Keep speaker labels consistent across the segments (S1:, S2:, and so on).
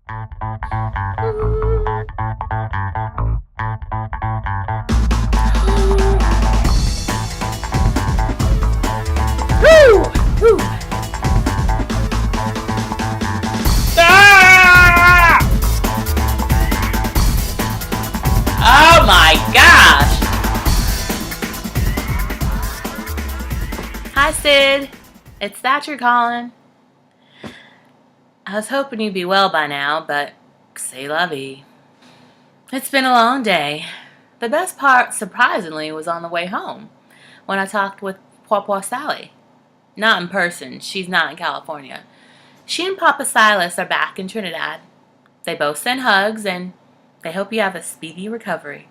S1: Woo! Woo! Ah! Oh my gosh! Hi, Sid. It's Thatcher calling. I was hoping you'd be well by now, but c'est la vie. It's been a long day. The best part, surprisingly, was on the way home, when I talked with Pawpaw Sally. Not in person. She's not in California. She and Papa Silas are back in Trinidad. They both send hugs, and they hope you have a speedy recovery.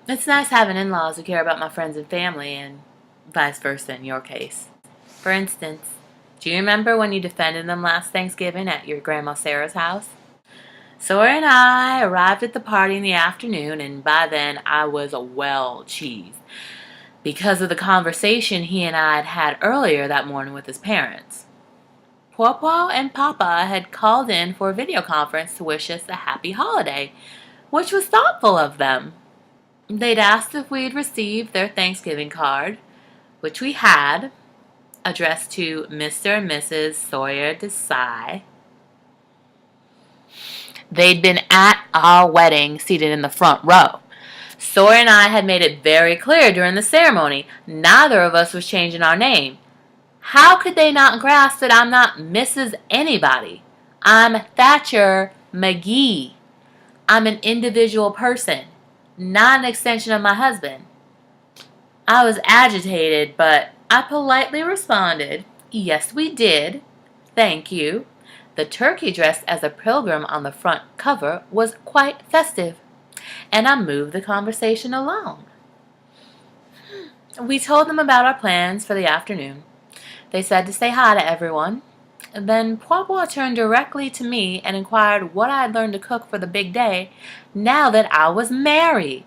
S1: It's nice having in-laws who care about my friends and family, and vice versa in your case. For instance, do you remember when you defended them last Thanksgiving at your Grandma Sarah's house? Sora and I arrived at the party in the afternoon, and by then I was well cheesed because of the conversation he and I had had earlier that morning with his parents. Pawpaw and Papa had called in for a video conference to wish us a happy holiday, which was thoughtful of them. They'd asked if we'd received their Thanksgiving card, which we had, addressed to Mr. and Mrs. Sawyer Desai. They'd been at our wedding, seated in the front row. Sawyer and I had made it very clear during the ceremony neither of us was changing our name. How could they not grasp that I'm not Mrs. Anybody? I'm Thatcher McGee. I'm an individual person, not an extension of my husband. I was agitated, but I politely responded, "Yes, we did. Thank you." The turkey dressed as a pilgrim on the front cover was quite festive, and I moved the conversation along. We told them about our plans for the afternoon. They said to say hi to everyone. Then Pawpaw turned directly to me and inquired what I had learned to cook for the big day now that I was married.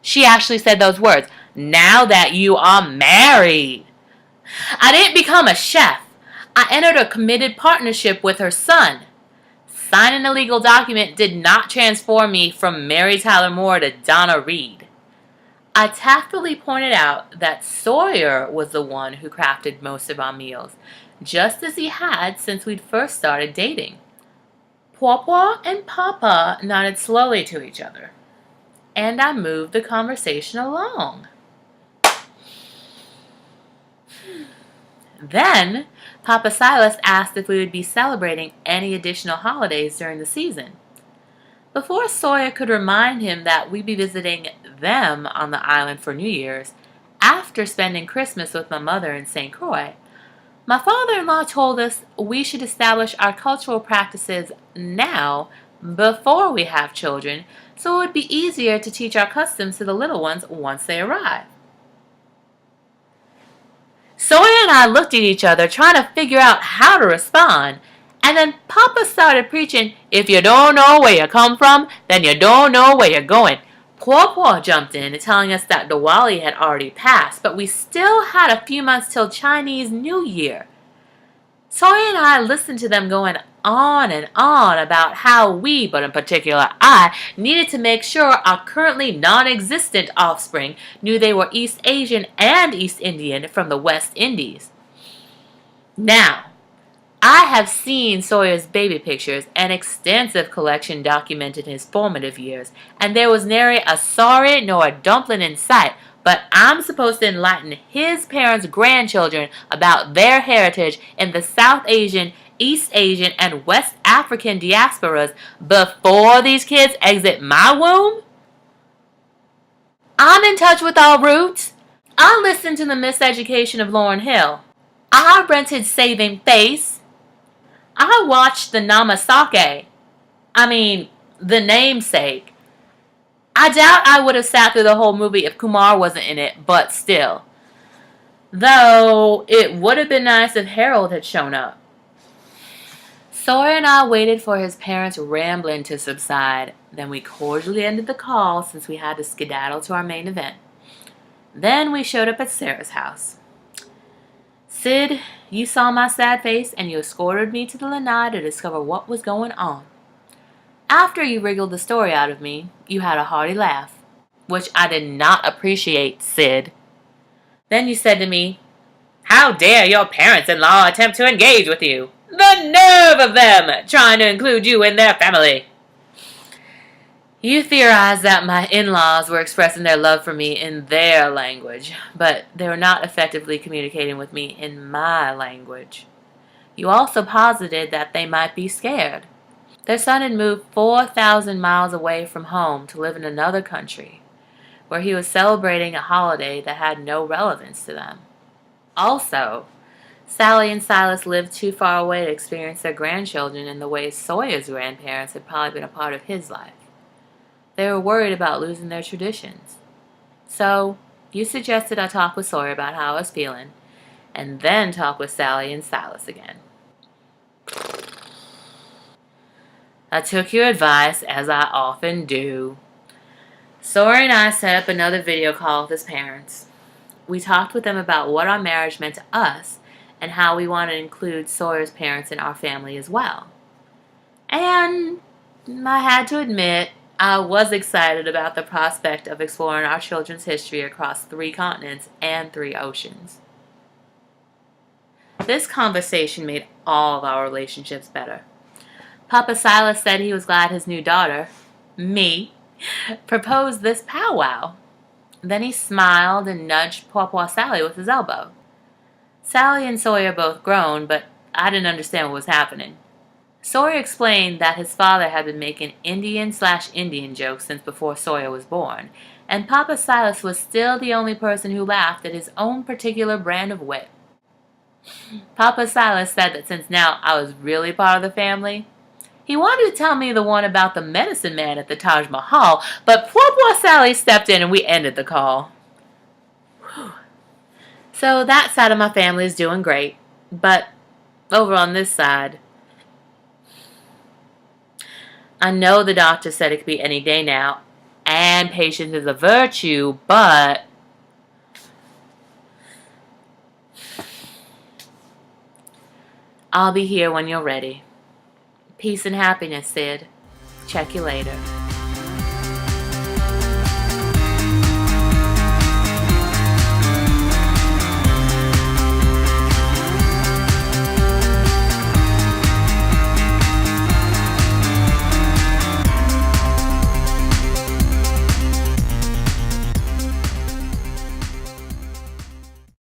S1: She actually said those words, "Now that you are married." I didn't become a chef. I entered a committed partnership with her son. Signing a legal document did not transform me from Mary Tyler Moore to Donna Reed. I tactfully pointed out that Sawyer was the one who crafted most of our meals, just as he had since we'd first started dating. Pawpaw and Papa nodded slowly to each other, and I moved the conversation along. Then, Papa Silas asked if we would be celebrating any additional holidays during the season. Before Sawyer could remind him that we'd be visiting them on the island for New Year's, after spending Christmas with my mother in St. Croix, my father-in-law told us we should establish our cultural practices now, before we have children, so it would be easier to teach our customs to the little ones once they arrive. Sawyer and I looked at each other trying to figure out how to respond, and then Papa started preaching, "If you don't know where you come from, then you don't know where you're going." Pawpaw jumped in, telling us that Diwali had already passed, but we still had a few months till Chinese New Year. Sawyer and I listened to them going on and on about how we, but in particular I, needed to make sure our currently non-existent offspring knew they were East Asian and East Indian from the West Indies. Now, I have seen Sawyer's baby pictures, an extensive collection documented his formative years, and there was nary a sorry nor a dumpling in sight, but I'm supposed to enlighten his parents' grandchildren about their heritage in the South Asian, East Asian, and West African diasporas before these kids exit my womb? I'm in touch with our roots. I listened to the Miseducation of Lauryn Hill. I rented Saving Face. I watched the Namasake. The Namesake. I doubt I would have sat through the whole movie if Kumar wasn't in it, but still. Though, it would have been nice if Harold had shown up. Sawyer and I waited for his parents' rambling to subside. Then we cordially ended the call since we had to skedaddle to our main event. Then we showed up at Sarah's house. Sid, You saw my sad face and you escorted me to the lanai to discover what was going on. After you wriggled the story out of me, you had a hearty laugh, which I did not appreciate, Sid. Then you said to me, "How dare your parents-in-law attempt to engage with you? The nerve of them, trying to include you in their family." You theorized that my in-laws were expressing their love for me in their language, but they were not effectively communicating with me in my language. You also posited that they might be scared. Their son had moved 4,000 miles away from home to live in another country, where he was celebrating a holiday that had no relevance to them. Also, Sally and Silas lived too far away to experience their grandchildren in the way Sawyer's grandparents had probably been a part of his life. They were worried about losing their traditions. So, you suggested I talk with Sawyer about how I was feeling, and then talk with Sally and Silas again. I took your advice, as I often do. Sawyer and I set up another video call with his parents. We talked with them about what our marriage meant to us, and how we wanted to include Sawyer's parents in our family as well. And I had to admit, I was excited about the prospect of exploring our children's history across 3 continents and 3 oceans. This conversation made all of our relationships better. Papa Silas said he was glad his new daughter, me, proposed this powwow. Then he smiled and nudged Pawpaw Sally with his elbow. Sally and Sawyer both groaned, but I didn't understand what was happening. Sawyer explained that his father had been making Indian/Indian jokes since before Sawyer was born, and Papa Silas was still the only person who laughed at his own particular brand of wit. Papa Silas said that since now I was really part of the family, he wanted to tell me the one about the medicine man at the Taj Mahal, but Pawpaw Sally stepped in and we ended the call. So that side of my family is doing great, but over on this side, I know the doctor said it could be any day now, and patience is a virtue, but I'll be here when you're ready. Peace and happiness, Sid. Check you later.